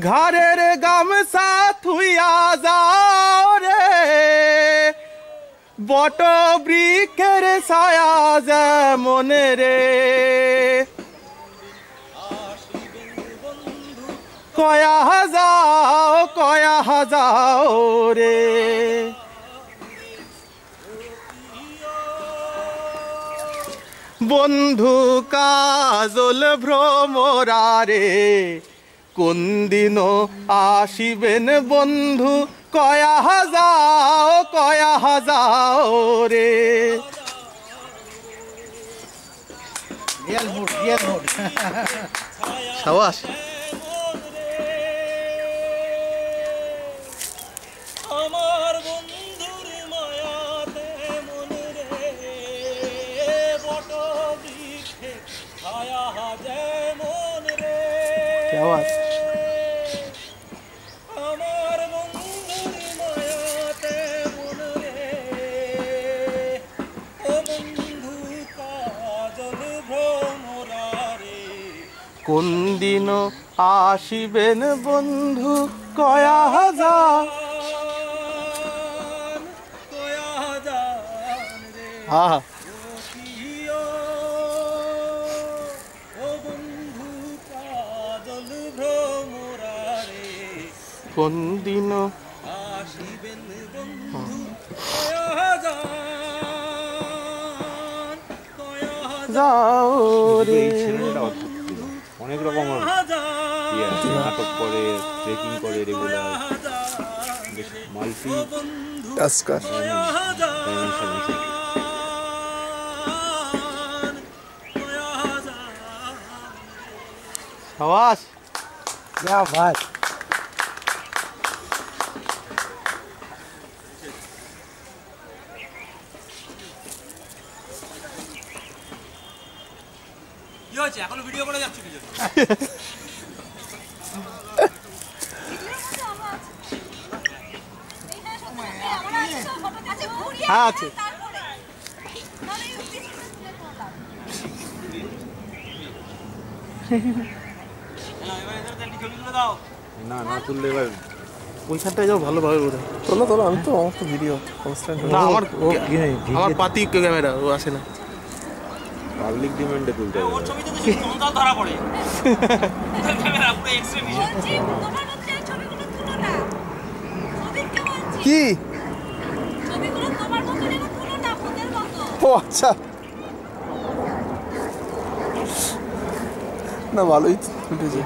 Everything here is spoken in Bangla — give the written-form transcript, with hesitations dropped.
ঘরের গামছা থুইয়া যাও রে, বট বৃক্ষের ছায়া যেমন রে। কয়া যাও রে। বন্ধু কাজল ভ্রমরারে, কোন দিন আসিবেন বন্ধু, কয়া যাও রে। সাবাস। আমার বন্ধুর মায়াতে মনে রে, বট বৃক্ষে ছায়া যেমন রে। আমার বন্ধুর মায়াতে মনে রে, ও বন্ধু কাজল ভ্রমরারে, কোন দিন আসিবেন বন্ধু, কয়া যাও। হ্যাঁ কোন দিন আসিবেন বন্ধু, যাও রে। অনেক রকম নাটক করে, ট্রেকিং করে, রেগুলার মাল্টি টাস্কার। সাবাস। क्या बात। কি হয়েছে এখনো ভিডিও করে যাচ্ছ কি? হ্যাঁ আছে। না না তুললে এবার ওইখানটায় যাও ভালোভাবে বোধ হয়। তোলো তোলো, আমি তো আমার তো ভিডিও কনস্ট্যান্ট। না আমার পাতি ক্যামেরা ও আসে না। পাবলিক ডিমান্ডে তুলতে হবে। ওর ছবি তো বেশি জঞ্জাল ধরা পড়ে। ওর ক্যামেরা পুরো এক্সট্রিম ভিশন। তোমার হচ্ছে ছবিগুলো তুলো না। ওদেরকে বলছি কি? ছবিগুলো তোমার মতো যেন তুলো না, ওদের মতো। ও আচ্ছা, না ভালোই উঠেছে।